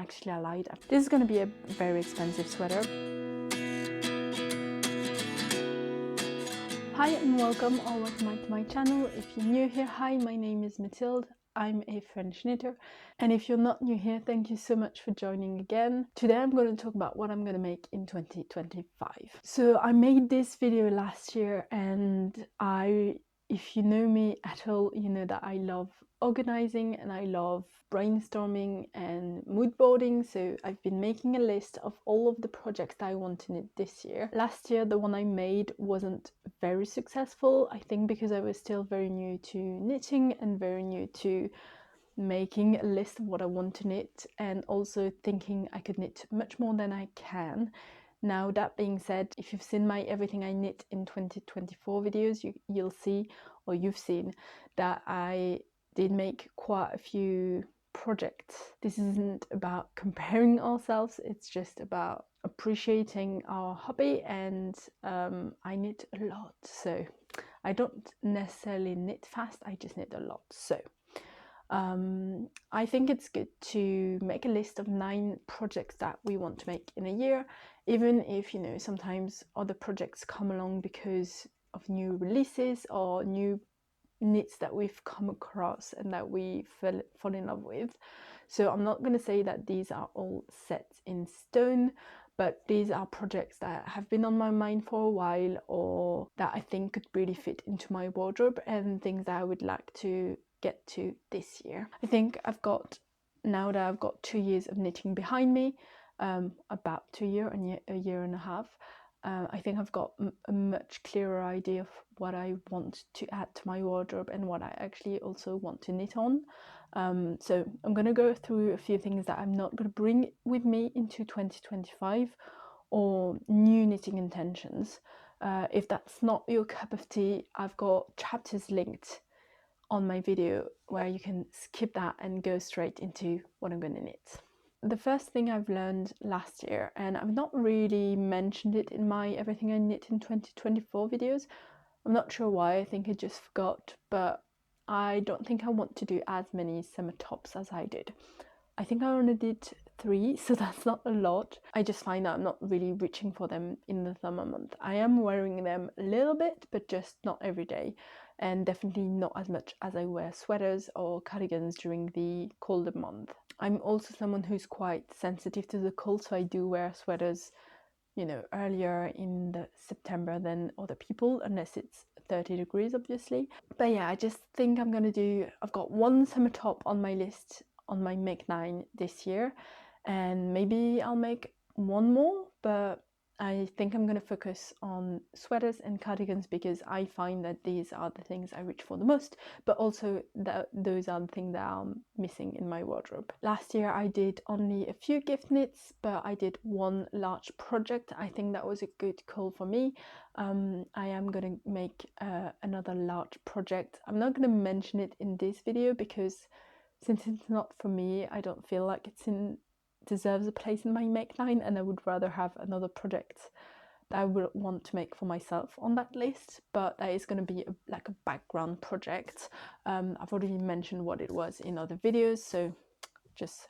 actually I lied. This is going to be a very expensive sweater. Hi and welcome or welcome to my channel. If you're new here, hi, my name is Mathilde. I'm a French knitter, and if you're not new here, thank you so much for joining again. Today I'm going to talk about what I'm going to make in 2025. So I made this video last year, and if you know me at all, you know that I love organizing and I love brainstorming and mood boarding. So I've been making a list of all of the projects that I want to knit this year. Last year the one I made wasn't very successful, I think because I was still very new to knitting and very new to making a list of what I want to knit, and also thinking I could knit much more than I can. Now, that being said, if you've seen my Everything I Knit in 2024 videos, you'll see, or you've seen, that I did make quite a few projects. This isn't about comparing ourselves, it's just about appreciating our hobby, and I knit a lot. So I don't necessarily knit fast, I just knit a lot. So I think it's good to make a list of 9 projects that we want to make in a year, even if, you know, sometimes other projects come along because of new releases or new knits that we've come across and that we fall in love with. So I'm not going to say that these are all set in stone, but these are projects that have been on my mind for a while, or that I think could really fit into my wardrobe, and things that I would like to get to this year. I think now that I've got 2 years of knitting behind me, about 2 years and a year and a half, I think I've got a much clearer idea of what I want to add to my wardrobe and what I actually also want to knit on. So I'm going to go through a few things that I'm not going to bring with me into 2025, or new knitting intentions. If that's not your cup of tea, I've got chapters linked on my video where you can skip that and go straight into what I'm going to knit. The first thing I've learned last year, and I've not really mentioned it in my Everything I Knit in 2024 videos, I'm not sure why, I think I just forgot, but I don't think I want to do as many summer tops as I did. I think I only did 3, so that's not a lot. I just find that I'm not really reaching for them in the summer month. I am wearing them a little bit, but just not every day, and definitely not as much as I wear sweaters or cardigans during the colder month. I'm also someone who's quite sensitive to the cold, so I do wear sweaters, you know, earlier in the September than other people, unless it's 30 degrees, obviously. But yeah, I just think I've got 1 summer top on my list on my Make 9 this year, and maybe I'll make 1 more, but I think I'm going to focus on sweaters and cardigans because I find that these are the things I reach for the most, but also those are the things that I'm missing in my wardrobe. Last year I did only a few gift knits, but I did 1 large project. I think that was a good call for me. I am going to make another large project. I'm not going to mention it in this video because since it's not for me, I don't feel like deserves a place in my Make 9, and I would rather have another project that I would want to make for myself on that list, but that is going to be like a background project. I've already mentioned what it was in other videos, so just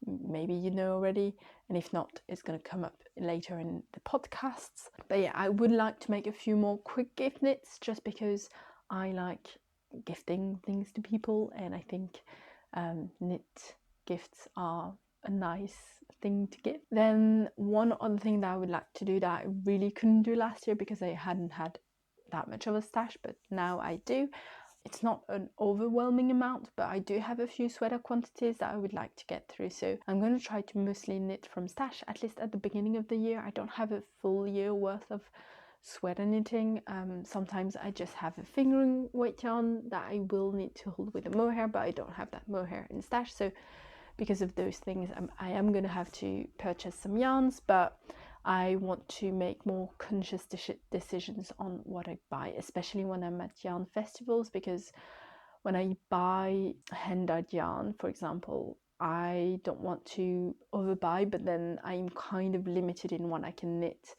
maybe you know already, and if not, it's going to come up later in the podcasts. But yeah, I would like to make a few more quick gift knits just because I like gifting things to people, and I think knit gifts are a nice thing to give. Then one other thing that I would like to do that I really couldn't do last year because I hadn't had that much of a stash, but now I do. It's not an overwhelming amount, but I do have a few sweater quantities that I would like to get through, so I'm going to try to mostly knit from stash, at least at the beginning of the year. I don't have a full year worth of sweater knitting. Sometimes I just have a fingering weight yarn that I will need to hold with a mohair, but I don't have that mohair in stash, so because of those things I am going to have to purchase some yarns, but I want to make more conscious decisions on what I buy, especially when I'm at yarn festivals, because when I buy hand-dyed yarn, for example, I don't want to overbuy, but then I'm kind of limited in what I can knit,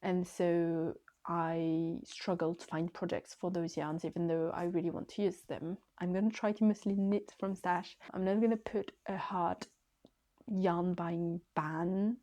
and so I struggle to find projects for those yarns even though I really want to use them. I'm going to try to mostly knit from stash. I'm not going to put a hard yarn buying ban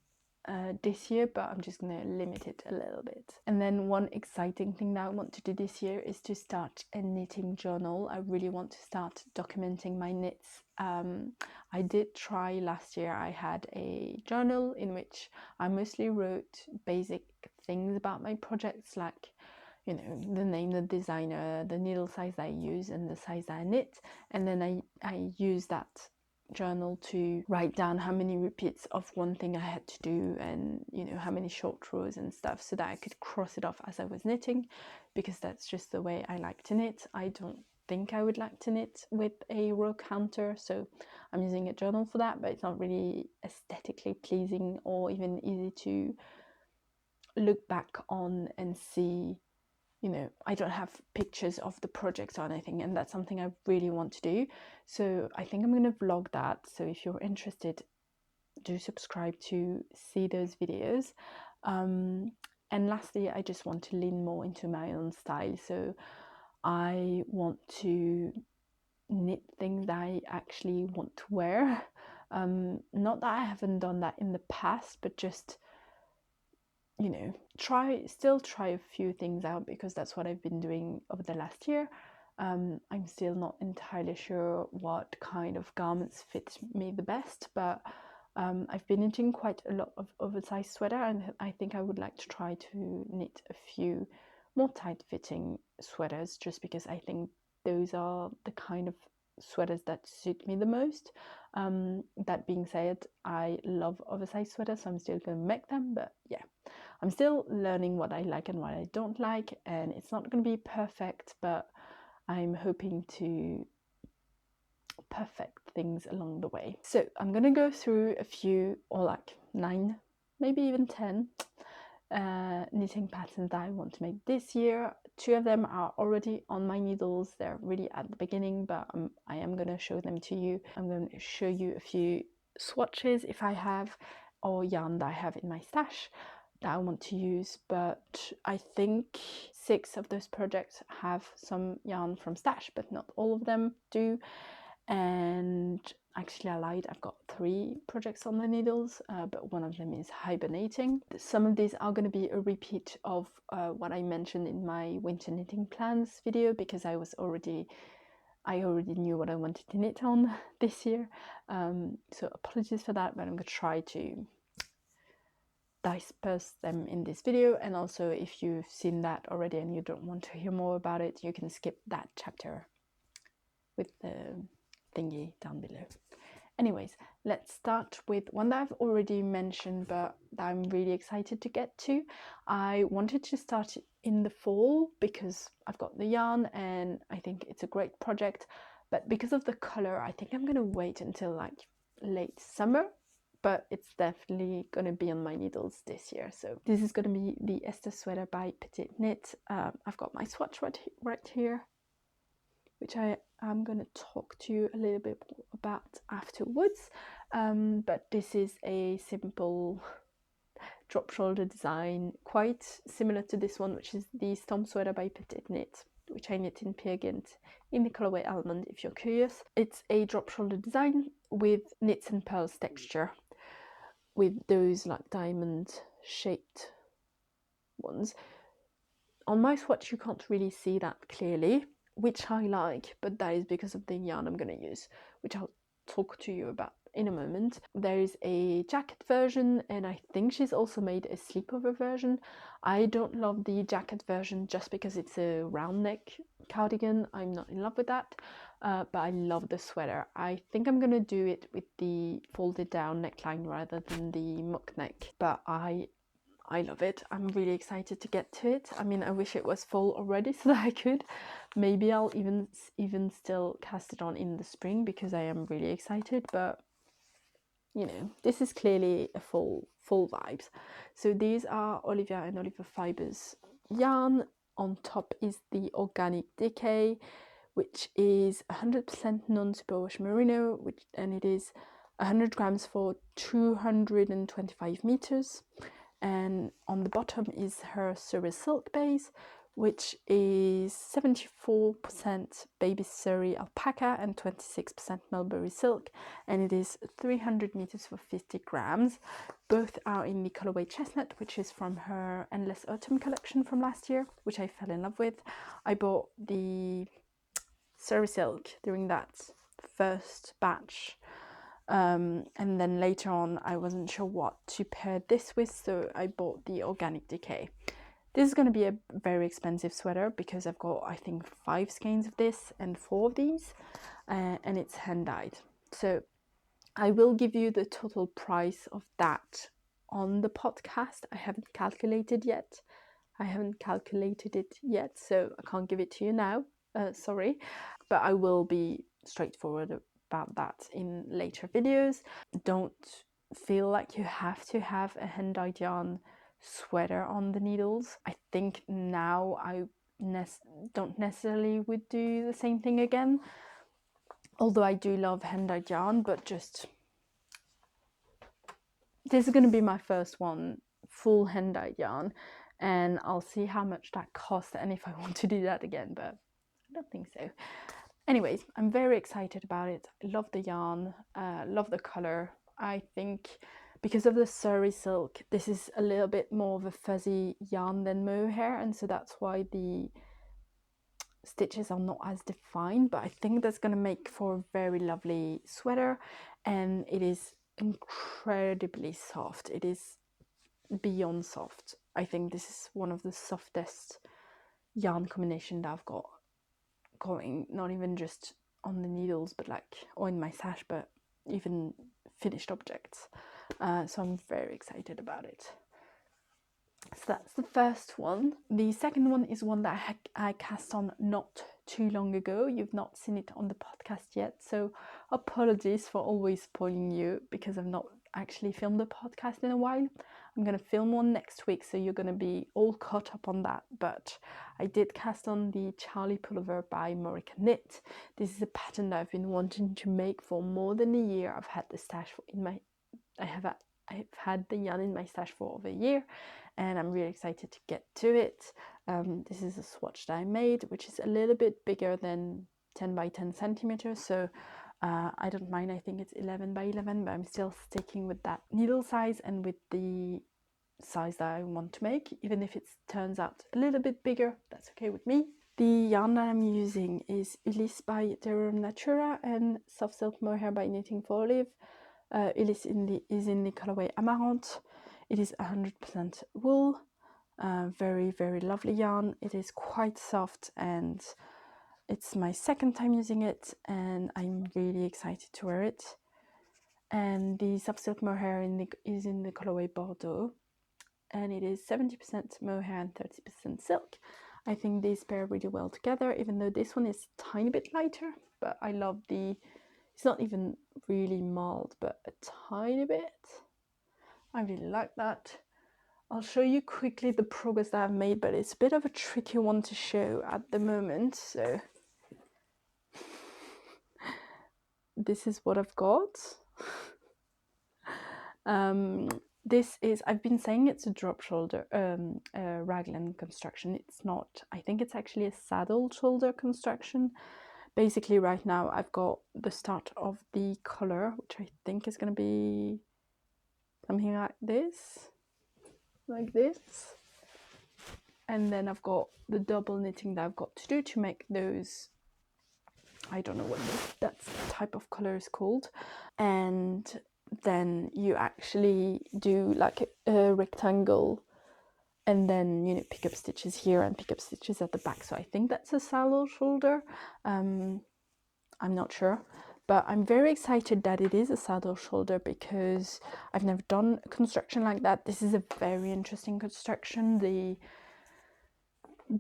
this year, but I'm just gonna limit it a little bit. And then one exciting thing that I want to do this year is to start a knitting journal. I really want to start documenting my knits. I did try last year. I had a journal in which I mostly wrote basic things about my projects, like, you know, the name, the designer, the needle size I use, and the size I knit. And then I use that journal to write down how many repeats of one thing I had to do, and, you know, how many short rows and stuff, so that I could cross it off as I was knitting, because that's just the way I like to knit. I don't think I would like to knit with a row counter, so I'm using a journal for that, but it's not really aesthetically pleasing or even easy to look back on and see. You know, I don't have pictures of the projects or anything, and that's something I really want to do. So I think I'm going to vlog that. So if you're interested, do subscribe to see those videos. And lastly, I just want to lean more into my own style. So I want to knit things that I actually want to wear. Not that I haven't done that in the past, but just, you know, still try a few things out, because that's what I've been doing over the last year. I'm still not entirely sure what kind of garments fit me the best, but I've been knitting quite a lot of oversized sweater, and I think I would like to try to knit a few more tight-fitting sweaters, just because I think those are the kind of sweaters that suit me the most. That being said, I love oversized sweaters, so I'm still going to make them, but yeah, I'm still learning what I like and what I don't like, and it's not going to be perfect, but I'm hoping to perfect things along the way. So I'm going to go through a few, or like 9, maybe even 10 knitting patterns that I want to make this year. 2 of them are already on my needles. They're really at the beginning, but I am going to show them to you. I'm going to show you a few swatches if I have, or yarn that I have in my stash that I want to use, but I think 6 of those projects have some yarn from stash, but not all of them do. And actually I lied, I've got 3 projects on the needles, but one of them is hibernating. Some of these are going to be a repeat of what I mentioned in my winter knitting plans video, because I already knew what I wanted to knit on this year, so apologies for that, but I'm going to try to disperse them in this video. And also, if you've seen that already and you don't want to hear more about it, you can skip that chapter with the thingy down below. Anyways, let's start with one that I've already mentioned, but that I'm really excited to get to. I wanted to start in the fall because I've got the yarn and I think it's a great project, but because of the color, I think I'm gonna wait until like late summer, but it's definitely going to be on my needles this year. So this is going to be the Esther Sweater by PetiteKnit. I've got my swatch right here, which I am going to talk to you a little bit about afterwards. But this is a simple drop shoulder design, quite similar to this one, which is the Storm Sweater by PetiteKnit, which I knit in Peer Gynt in the colorway Almond, if you're curious. It's a drop shoulder design with knits and pearls texture, with those like diamond shaped ones. On my swatch you can't really see that clearly, which I like, but that is because of the yarn I'm going to use, which I'll talk to you about in a moment. There is a jacket version, and I think she's also made a sleepover version. I don't love the jacket version just because it's a round neck cardigan. I'm not in love with that, but I love the sweater. I think I'm gonna do it with the folded down neckline rather than the mock neck, but I love it. I'm really excited to get to it. I mean, I wish it was fall already so that I could. Maybe I'll even still cast it on in the spring, because I am really excited, but you know, this is clearly a full vibes. So these are Olivia and Oliver Fibers yarn. On top is the Organic Decay, which is 100% non-superwash merino, and it is 100 grams for 225 meters. And on the bottom is her Surrey silk base, which is 74% baby Surrey alpaca and 26% mulberry silk, and it is 300 meters for 50 grams. Both are in the colorway Chestnut, which is from her Endless Autumn collection from last year, which I fell in love with. I bought the Surrey silk during that first batch, and then later on I wasn't sure what to pair this with, so I bought the Organic Decay. This is going to be a very expensive sweater because I've got, I think, 5 skeins of this and 4 of these, and it's hand dyed. So I will give you the total price of that on the podcast. I haven't calculated yet. I haven't calculated it yet, so I can't give it to you now. Sorry, but I will be straightforward about that in later videos. Don't feel like you have to have a hand dyed yarn sweater on the needles. I think now I don't necessarily would do the same thing again, although I do love hand dyed yarn, but just this is going to be my first one full hand dyed yarn, and I'll see how much that costs and if I want to do that again, but I don't think so. Anyways, I'm very excited about it. I love the yarn, love the color. I think because of the Surrey silk, this is a little bit more of a fuzzy yarn than mohair, and so that's why the stitches are not as defined, but I think that's going to make for a very lovely sweater, and it is incredibly soft. It is beyond soft. I think this is one of the softest yarn combination that I've got going, not even just on the needles, but like, or in my sash, but even finished objects. So I'm very excited about it. So that's the first one. The second one is one that I cast on not too long ago. You've not seen it on the podcast yet, so apologies for always spoiling you because I've not actually filmed a podcast in a while. I'm going to film one next week, so you're going to be all caught up on that. But I did cast on the Charlie Pullover by Morecaknit. This is a pattern that I've been wanting to make for more than a year. I've had the stash I've had the yarn in my stash for over a year, and I'm really excited to get to it. This is a swatch that I made, which is a little bit bigger than 10 by 10 centimeters, so I don't mind. I think it's 11 by 11, but I'm still sticking with that needle size and with the size that I want to make. Even if it turns out a little bit bigger, that's okay with me. The yarn that I'm using is Ulysse by Derum Natura and Soft Silk Mohair by Knitting for Olive. Ulysse is in the colorway Amarante. It is 100% wool. Very, very lovely yarn. It is quite soft, and it's my second time using it, and I'm really excited to wear it. And the Soft Silk Mohair is in the colorway Bordeaux, and it is 70% mohair and 30% silk. I think these pair really well together, even though this one is a tiny bit lighter, but I love it's not even really mild, but a tiny bit. I really like that. I'll show you quickly the progress that I've made, but it's a bit of a tricky one to show at the moment, so this is what I've got. This is, I've been saying it's a drop shoulder raglan construction. It's not. I think it's actually a saddle shoulder construction. Basically right now I've got the start of the collar, which I think is going to be something like this, and then I've got the double knitting that I've got to do to make those, I don't know what that type of color is called, and then you actually do like a rectangle, and then, you know, pick up stitches here and pick up stitches at the back. So I think that's a saddle shoulder. I'm not sure, but I'm very excited that it is a saddle shoulder because I've never done a construction like that. This is a very interesting construction.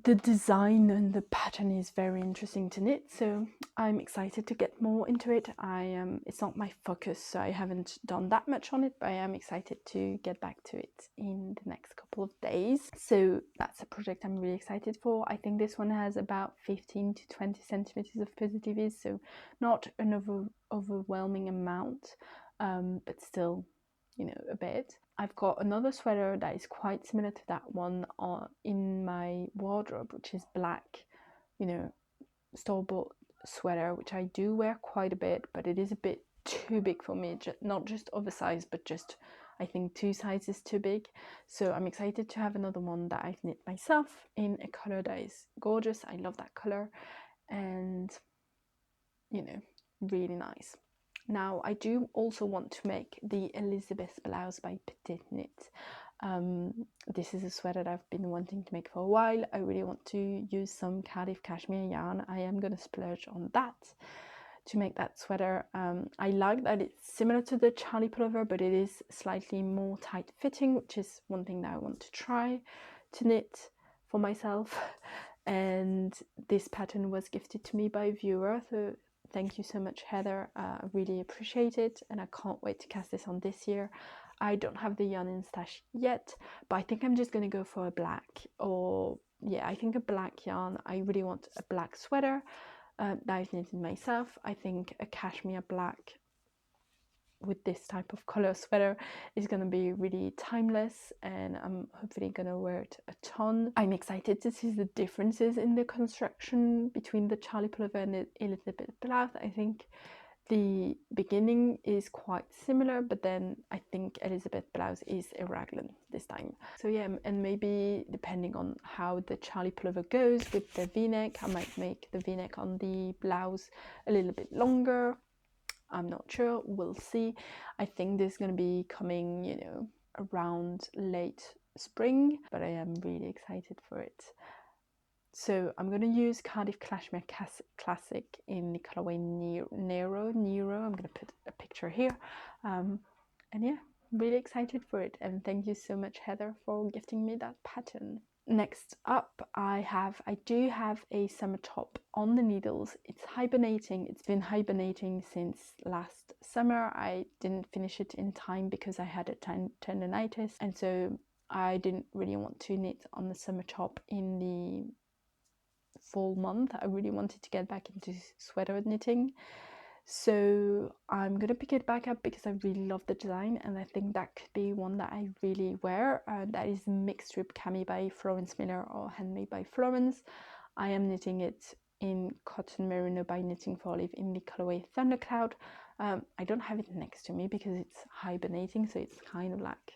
The design and the pattern is very interesting to knit, so I'm excited to get more into it. It's not my focus, so I haven't done that much on it, but I am excited to get back to it in the next couple of days. So that's a project I'm really excited for. I think this one has about 15 to 20 centimeters of positives, so not an overwhelming amount, but still, you know, a bit. I've got another sweater that is quite similar to that one in my wardrobe, which is black, you know, store-bought sweater, which I do wear quite a bit, but it is a bit too big for me, not just oversized, but just I think 2 sizes too big. So I'm excited to have another one that I've knit myself in a color that is gorgeous. I love that color, and you know, really nice. Now I do also want to make the Elisabeth Blouse by PetiteKnit. This is a sweater that I've been wanting to make for a while. I really want to use some Cardiff cashmere yarn. I am going to splurge on that to make that sweater. I like that it's similar to the Charlie pullover, but it is slightly more tight fitting, which is one thing that I want to try to knit for myself. And this pattern was gifted to me by a viewer, so thank you so much, Heather. I really appreciate it, and I can't wait to cast this on this year. I don't have the yarn in stash yet, but I think I'm just going to go for a black, or yeah, I think a black yarn. I really want a black sweater that I've knitted myself. I think a cashmere black with this type of color sweater is going to be really timeless, and I'm hopefully going to wear it a ton. I'm excited to see the differences in the construction between the Charlie pullover and the Elisabeth Blouse. I think the beginning is quite similar, but then I think Elisabeth Blouse is a raglan this time. So yeah, and maybe depending on how the Charlie pullover goes with the v-neck, I might make the v-neck on the blouse a little bit longer. I'm not sure, we'll see. I think this is going to be coming, you know, around late spring, but I am really excited for it. So I'm going to use Cardiff Cashmere Classic in the colorway Nero. I'm going to put a picture here. And yeah, really excited for it. And thank you so much, Heather, for gifting me that pattern. Next up, I do have a summer top on the needles. It's hibernating. It's been hibernating since last summer. I didn't finish it in time because I had a tendonitis, and so I didn't really want to knit on the summer top in the fall month. I really wanted to get back into sweater knitting. So I'm gonna pick it back up because I really love the design, and I think that could be one that I really wear. That is Mixed Rib Cami by Florence Miller, or Handmade by Florence. I am knitting it in Cotton Merino by Knitting for Olive in the colorway Thundercloud. I don't have it next to me because it's hibernating, so it's kind of like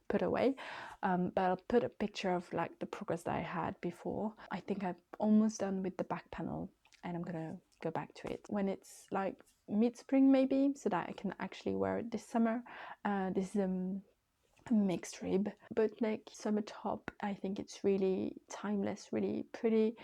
put away, but I'll put a picture of like the progress that I had before. I think I'm almost done with the back panel, and I'm gonna go back to it when it's like mid-spring maybe, so that I can actually wear it this summer. This is a mixed rib bootneck summer top. I think it's really timeless, really pretty.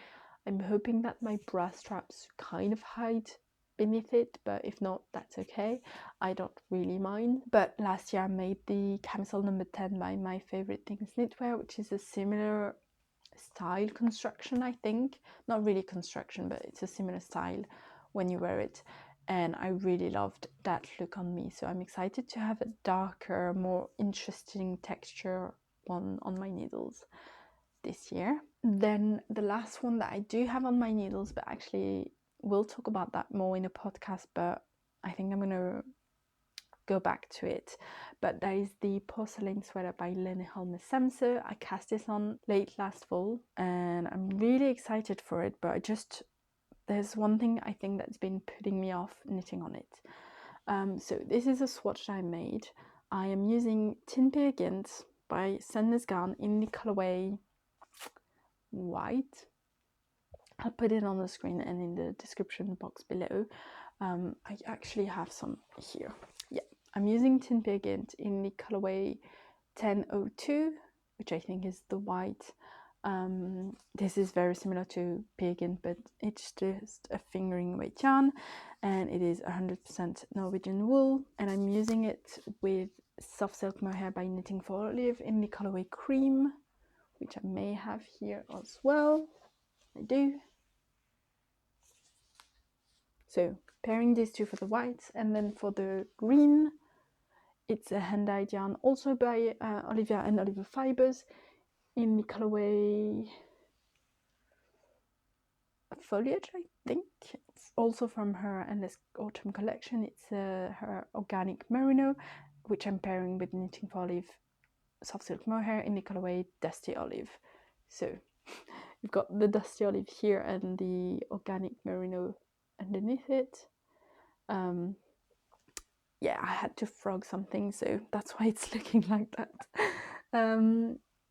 I'm hoping that my bra straps kind of hide beneath it, but if not, that's okay. I don't really mind. But last year I made the camisole number 10 by My Favorite Things Knitwear, which is a similar style construction, I think. Not really construction, but it's a similar style when you wear it, and I really loved that look on me. So I'm excited to have a darker, more interesting texture one on my needles this year. Then the last one that I do have on my needles, but actually we'll talk about that more in a podcast, but I think I'm gonna go back to it. But that is the Porcelain Sweater by Lene Samse. I cast this on late last fall, and I'm really excited for it, but there's one thing I think that's been putting me off knitting on it. So this is a swatch I made. I am using Tin Pigment by Sandnes Garn in the colorway White. I'll put it on the screen and in the description box below. I actually have some here. Yeah, I'm using Tin Pigment in the colorway 1002, which I think is the white. This is very similar to Pigment, but it's just a fingering weight yarn, and it is 100% Norwegian wool, and I'm using it with Soft Silk Mohair by Knitting for Olive in the colorway Cream, which I may have here as well. I do. So pairing these two for the whites, and then for the green, it's a hand-dyed yarn also by Olivia and Oliver Fibers in the colorway Foliage, I think. It's also from her Endless Autumn collection. It's her organic merino, which I'm pairing with Knitting for Olive Soft Silk Mohair in the colorway Dusty Olive. So you've got the Dusty Olive here and the Organic Merino underneath it. Yeah, I had to frog something, so that's why it's looking like that.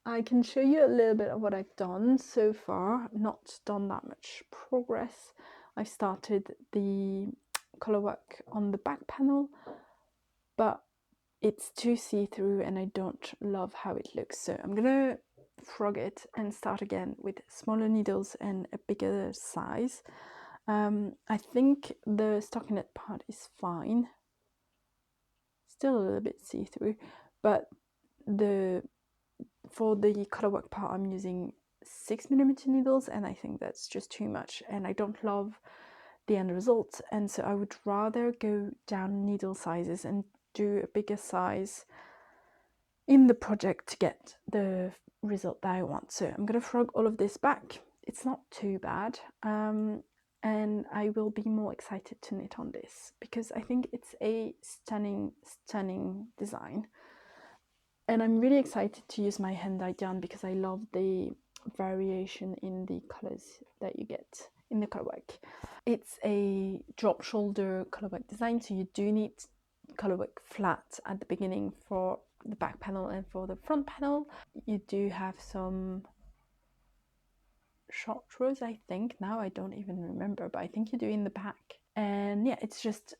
I can show you a little bit of what I've done so far. Not done that much progress. I started the color work on the back panel, but it's too see-through and I don't love how it looks, so I'm gonna frog it and start again with smaller needles and a bigger size. I think the stockinette part is fine, still a little bit see-through, but for the color work part I'm using 6mm needles, and I think that's just too much and I don't love the end result, and so I would rather go down needle sizes and do a bigger size in the project to get the result that I want. So I'm gonna frog all of this back. It's not too bad, and I will be more excited to knit on this because I think it's a stunning design, and I'm really excited to use my hand-dyed yarn because I love the variation in the colors that you get in the colorwork. It's a drop shoulder colorwork design, so you do need colorwork flat at the beginning for the back panel, and for the front panel you do have some short rows, I think. Now I don't even remember, but I think you do in the back. And yeah, it's just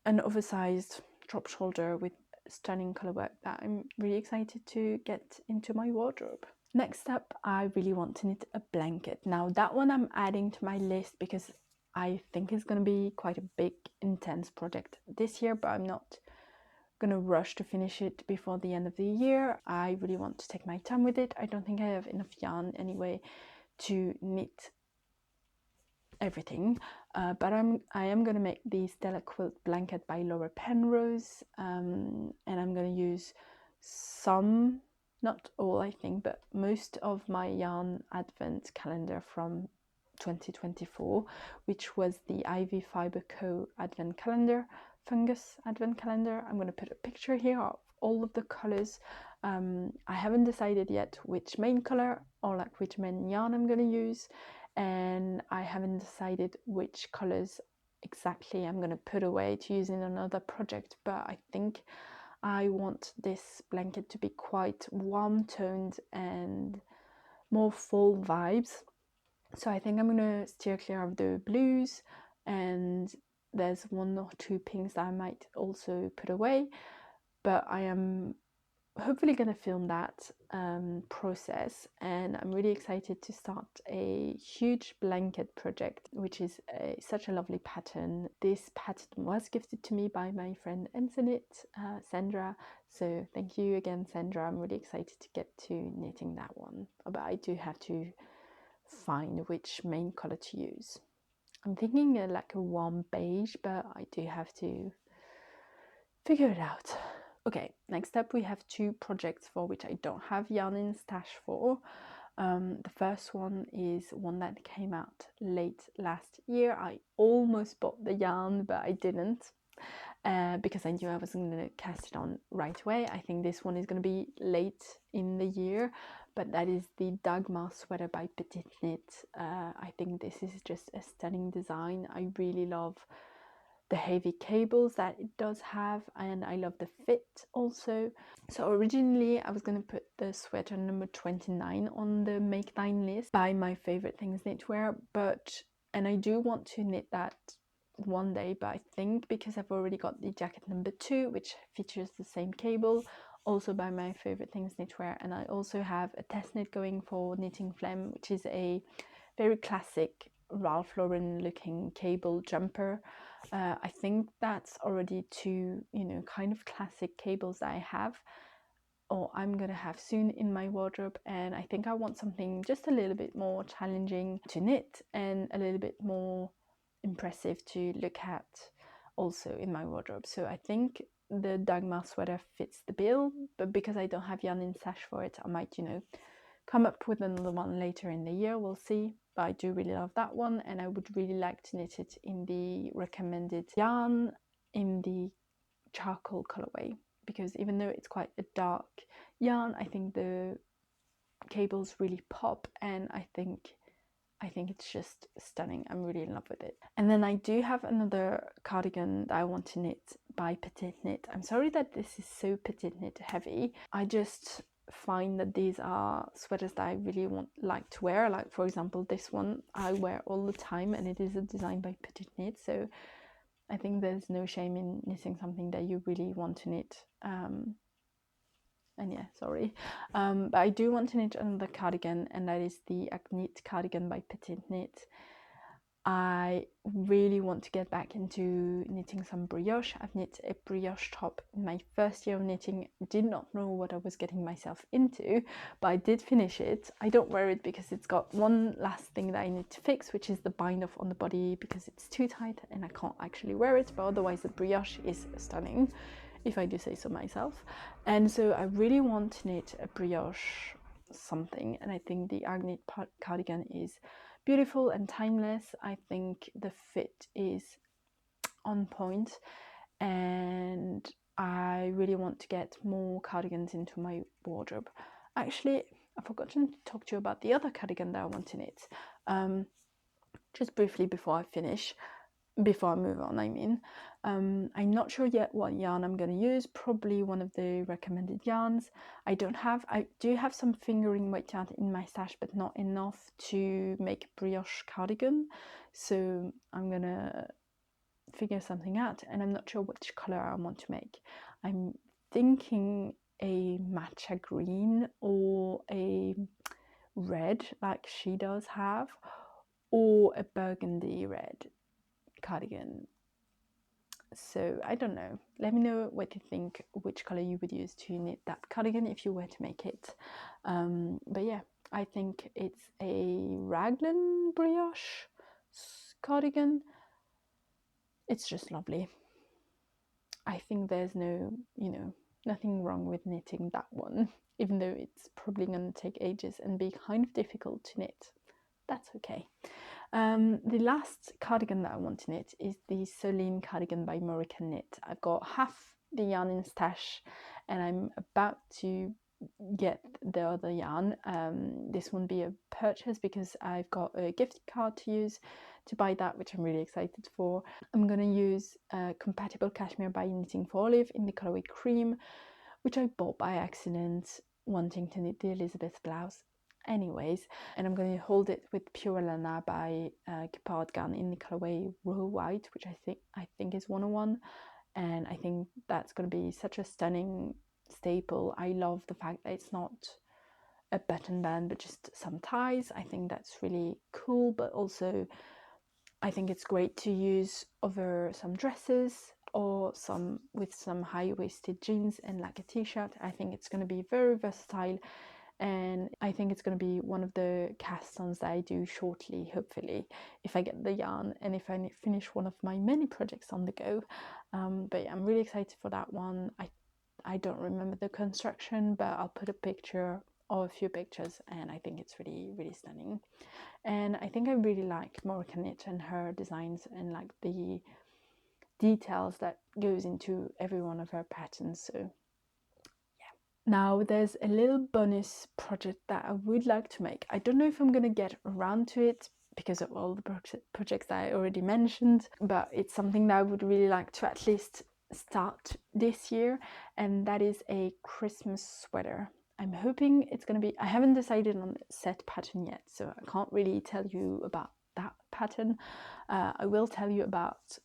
an oversized drop shoulder with stunning colorwork that I'm really excited to get into my wardrobe. Next up, I really want to knit a blanket. Now that one I'm adding to my list because I think it's going to be quite a big, intense project this year, but I'm not going to rush to finish it before the end of the year. I really want to take my time with it. I don't think I have enough yarn anyway to knit everything, but I am going to make the Stella Quilt blanket by Laura Penrose, and I'm going to use some, not all I think, but most of my yarn advent calendar from 2024, which was the Ivy Fiber Co advent calendar, fungus advent calendar. I'm going to put a picture here of all of the colors. I haven't decided yet which main color or like which main yarn I'm going to use, and I haven't decided which colors exactly I'm going to put away to use in another project, but I think I want this blanket to be quite warm toned and more fall vibes, so I think I'm going to steer clear of the blues, and there's one or two pinks that I might also put away, but I am hopefully going to film that process, and I'm really excited to start a huge blanket project, which is such a lovely pattern. This pattern was gifted to me by my friend Ensenit, Sandra, so thank you again, Sandra. I'm really excited to get to knitting that one, but I do have to find which main color to use. I'm thinking like a warm beige, but I do have to figure it out. Okay, next up we have two projects for which I don't have yarn in stash for. The first one is one that came out late last year. I almost bought the yarn, but I didn't because I knew I wasn't going to cast it on right away. I think this one is going to be late in the year, but that is the Dagmar Sweater by PetiteKnit. I think this is just a stunning design. I really love the heavy cables that it does have, and I love the fit also. So originally I was going to put the sweater number 29 on the make line list by my favorite things knitwear, and I do want to knit that one day, but I think because I've already got the jacket number 2, which features the same cable, also by my favorite things knitwear, and I also have a test knit going for Knitting Phlegm, which is a very classic Ralph Lauren looking cable jumper. I think that's already two, kind of classic cables that I have, or I'm gonna have soon in my wardrobe, and I think I want something just a little bit more challenging to knit and a little bit more impressive to look at also in my wardrobe. So I think the Dagmar sweater fits the bill, but because I don't have yarn in stash for it, I might, come up with another one later in the year. We'll see. But I do really love that one, and I would really like to knit it in the recommended yarn in the charcoal colorway. because even though it's quite a dark yarn, I think the cables really pop, and I think it's just stunning. I'm really in love with it. And then I do have another cardigan that I want to knit by PetiteKnit. I'm sorry that this is so PetiteKnit heavy. I just find that these are sweaters that I really like to wear. Like, for example, this one I wear all the time, and it is a design by PetiteKnit, so I think there's no shame in knitting something that you really want to knit. And yeah, sorry. But I do want to knit another cardigan, and that is the Agnete Cardigan by PetiteKnit. I really want to get back into knitting some brioche. I've knit a brioche top in my first year of knitting. Did not know what I was getting myself into, but I did finish it. I don't wear it because it's got one last thing that I need to fix, which is the bind off on the body, because it's too tight and I can't actually wear it, but otherwise the brioche is stunning, if I do say so myself. And so I really want to knit a brioche something, and I think the Agnete cardigan is beautiful and timeless. I think the fit is on point, and I really want to get more cardigans into my wardrobe. Actually, I've forgotten to talk to you about the other cardigan that I want to knit. Just briefly before I move on, I mean. I'm not sure yet what yarn I'm going to use, probably one of the recommended yarns. I do have some fingering weight yarn in my stash, but not enough to make a brioche cardigan, so I'm going to figure something out, and I'm not sure which colour I want to make. I'm thinking a matcha green or a red like she does have, or a burgundy red cardigan. So I don't know, let me know what you think, which color you would use to knit that cardigan if you were to make it. But yeah, I think it's a raglan brioche cardigan. It's just lovely. I think there's nothing wrong with knitting that one, even though it's probably going to take ages and be kind of difficult to knit. That's okay. The last cardigan that I want to knit is the Solene Cardigan by Morecaknit. I've got half the yarn in stash, and I'm about to get the other yarn. This won't be a purchase because I've got a gift card to use to buy that, which I'm really excited for. I'm going to use compatible cashmere by Knitting for Olive in the colorway Cream, which I bought by accident wanting to knit the Elisabeth Blouse anyways, and I'm going to hold it with Pura Lana by Gepard Garn in the colorway Raw White, which I think is 101, and I think that's going to be such a stunning staple. I love the fact that it's not a button band but just some ties. I think that's really cool, but also I think it's great to use over some dresses or with some high-waisted jeans and like a t-shirt. I think it's going to be very versatile, and I think it's going to be one of the cast-ons that I do shortly, hopefully, if I get the yarn and if I finish one of my many projects on the go. But yeah, I'm really excited for that one. I don't remember the construction, but I'll put a picture or a few pictures, and I think it's really, really stunning. And I think I really like Morecaknit and her designs and like the details that goes into every one of her patterns. So now there's a little bonus project that I would like to make. I don't know if I'm gonna get around to it because of all the projects that I already mentioned, but it's something that I would really like to at least start this year, and that is a Christmas sweater. I'm hoping it's gonna be, I haven't decided on a set pattern yet, so I can't really tell you about that pattern. I will tell you about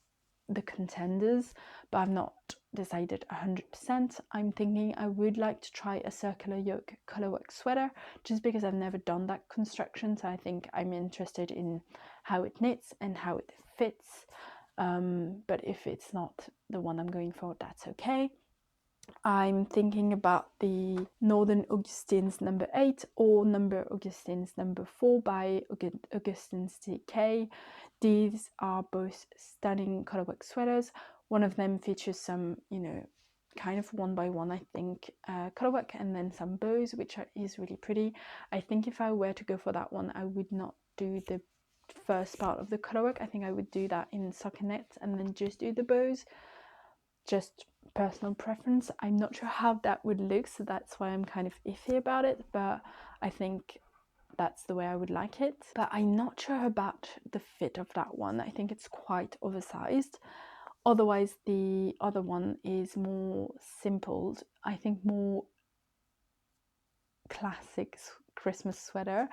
the contenders, but I've not decided 100%. I'm thinking I would like to try a circular yoke colorwork sweater, just because I've never done that construction, so I think I'm interested in how it knits and how it fits. But if it's not the one I'm going for, that's okay. I'm thinking about the Northern Augustins number 8 or number Augustins number 4 by Augustins TK. These are both stunning colorwork sweaters. One of them features some, kind of one by one, I think, colorwork, and then some bows, which is really pretty. I think if I were to go for that one, I would not do the first part of the colorwork. I think I would do that in stockinette and then just do the bows, just personal preference. I'm not sure how that would look, so that's why I'm kind of iffy about it, but I think that's the way I would like it. But I'm not sure about the fit of that one. I think it's quite oversized. Otherwise, the other one is more simple, I think more classic Christmas sweater.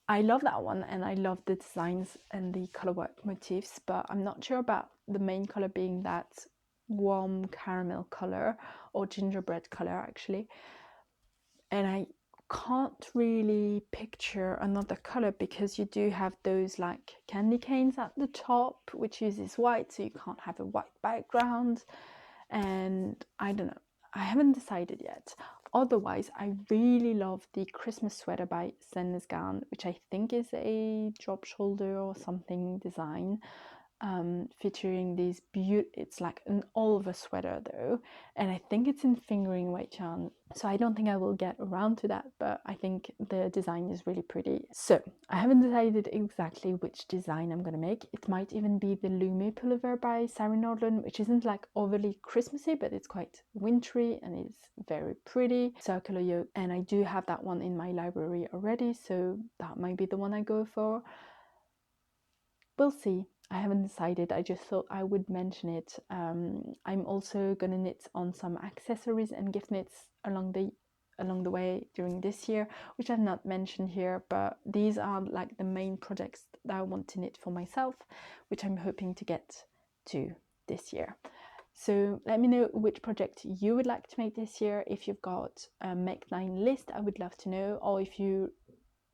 I love that one, and I love the designs and the colorwork motifs, but I'm not sure about the main color being that warm caramel color or gingerbread color actually. And I can't really picture another color because you do have those like candy canes at the top, which uses white, so you can't have a white background. And I don't know, I haven't decided yet. Otherwise, I really love the Christmas sweater by Senna's Garn, which I think is a drop shoulder or something design, featuring these it's like an all-over sweater though, and I think it's in fingering weight yarn, so I don't think I will get around to that, but I think the design is really pretty. So I haven't decided exactly which design I'm gonna make. It might even be the Lumi pullover by Sarah Nordlund, which isn't like overly Christmassy, but it's quite wintry and it's very pretty, circular yoke, and I do have that one in my library already, so that might be the one I go for. We'll see. I haven't decided. I just thought I would mention it. I'm also gonna knit on some accessories and gift knits along the way during this year, which I've not mentioned here, but these are like the main projects that I want to knit for myself, which I'm hoping to get to this year. So let me know which project you would like to make this year. If you've got a Make 9 list, I would love to know, or if you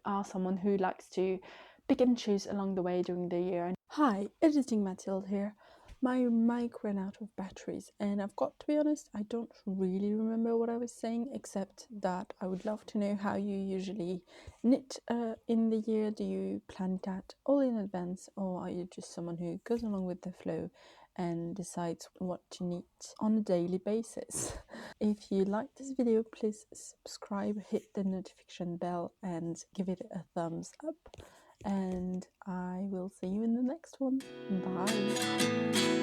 are someone who likes to pick and choose along the way during the year. Hi, Editing Mathilde here. My mic ran out of batteries, and I've got to be honest, I don't really remember what I was saying, except that I would love to know how you usually knit in the year. Do you plan that all in advance, or are you just someone who goes along with the flow and decides what to knit on a daily basis? If you like this video, please subscribe, hit the notification bell, and give it a thumbs up. And I will see you in the next one. Bye.